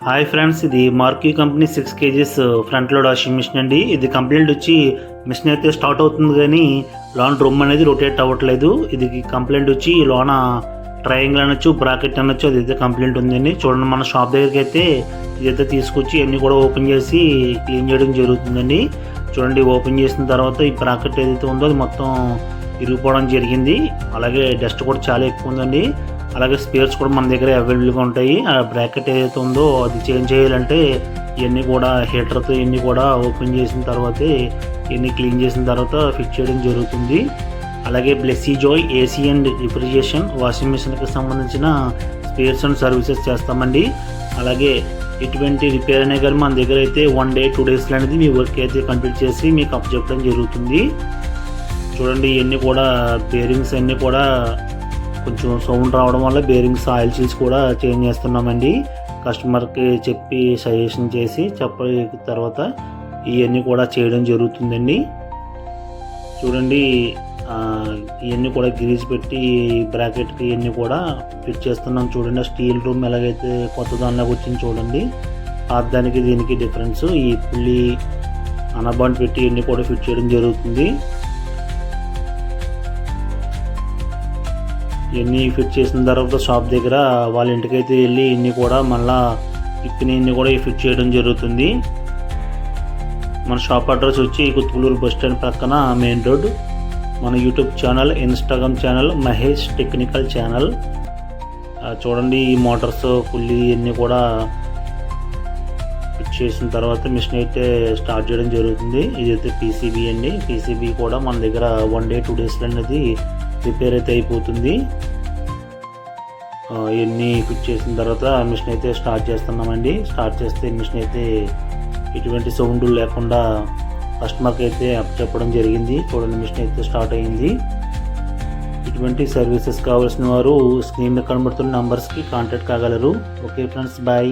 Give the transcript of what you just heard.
Hi friends, ఇది Marq company 6 kgs front load washing machine అండి. ఇది కంప్లైంట్ వచ్చి మిషన్ అయితే స్టార్ట్ అవుతుంది కానీ లోన డ్రమ్ అనేది రొటేట్ అవ్వట్లేదు. ఇది కంప్లైంట్ వచ్చి లోన ట్రయాంగిల్ అనొచ్చు, బ్రాకెట్ అనొచ్చు, అదైతే కంప్లైంట్ ఉందండి. చూడండి, మన షాప్ దగ్గరికి అయితే ఇదైతే తీసుకొచ్చి అన్నీ కూడా ఓపెన్ చేసి క్లీన్ చేయడం జరుగుతుందండి. చూడండి, ఓపెన్ చేసిన తర్వాత ఈ బ్రాకెట్ ఏదైతే ఉందో అది మొత్తం ఇరిగిపోవడం జరిగింది. అలాగే డస్ట్ కూడా చాలా ఎక్కువ ఉందండి. అలాగే స్పేర్స్ కూడా మన దగ్గర అవైలబుల్గా ఉంటాయి. ఆ బ్రాకెట్ ఏదైతే ఉందో అది చేంజ్ చేయాలంటే ఇవన్నీ కూడా హీటర్తో ఇవన్నీ కూడా ఓపెన్ చేసిన తర్వాతే ఇవన్నీ క్లీన్ చేసిన తర్వాత ఫిట్ చేయడం జరుగుతుంది. అలాగే Blessy Joy AC and refrigeration washing మిషన్కి సంబంధించిన స్పేర్స్ అండ్ సర్వీసెస్ చేస్తామండి. అలాగే ఎటువంటి రిపేర్ అయినా కానీ మన దగ్గర అయితే 1 day 2 days అనేది మీ వర్క్ అయితే కంప్లీట్ చేసి మీకు అప్పచెప్పడం జరుగుతుంది. చూడండి, ఇవన్నీ కూడా బేరింగ్స్ అన్నీ కూడా కొంచెం సౌండ్ రావడం వల్ల బేరింగ్స్ ఆయిల్ సీల్స్ కూడా చేంజ్ చేస్తున్నామండి. కస్టమర్కి చెప్పి సజెషన్ చేసి చెప్పిన తర్వాత ఇవన్నీ కూడా చేయడం జరుగుతుందండి. చూడండి, ఇవన్నీ కూడా గ్రీజ్ పెట్టి బ్రాకెట్కి ఇవన్నీ కూడా ఫిట్ చేస్తున్నాం. చూడండి, స్టీల్ రూమ్ ఎలాగైతే కొత్త దానిలోకి వచ్చింది చూడండి, దానికి దీనికి డిఫరెన్స్. ఈ పుల్లి అనబాండ్ పెట్టి ఇవన్నీ కూడా ఫిట్ చేయడం జరుగుతుంది. ఇవన్నీ ఫిట్ చేసిన తర్వాత షాప్ దగ్గర వాళ్ళ ఇంటికైతే వెళ్ళి ఇన్ని కూడా మళ్ళీ ఇప్పిన ఇన్ని కూడా ఫిట్ చేయడం జరుగుతుంది. మన షాప్ అడ్రస్ వచ్చి కుత్తులూరు బస్ స్టాండ్ పక్కన మెయిన్ రోడ్. మన YouTube channel, Instagram channel Mahesh technical channel. చూడండి, ఈ మోటార్స్ పుల్లి ఇవన్నీ కూడా ఫిట్ చేసిన తర్వాత మిషన్ అయితే స్టార్ట్ చేయడం జరుగుతుంది. ఇదైతే పీసీబీ అండి. పీసీబీ కూడా మన దగ్గర 1 day 2 days అనేది రిపేర్ అయితే అయిపోతుంది. ఇవన్నీ ఫిట్ చేసిన తర్వాత మిషన్ అయితే స్టార్ట్ చేస్తున్నామండి. స్టార్ట్ చేస్తే మిషన్ అయితే ఎటువంటి సౌండ్ లేకుండా కస్టమర్కి అయితే అప్పచెప్పడం జరిగింది. చూడండి, మిషన్ అయితే స్టార్ట్ అయ్యింది. ఇటువంటి సర్వీసెస్ కావాల్సిన వారు స్క్రీన్ మీద కనబడుతున్న నంబర్స్కి కాంటాక్ట్ కాగలరు. Okay friends, bye.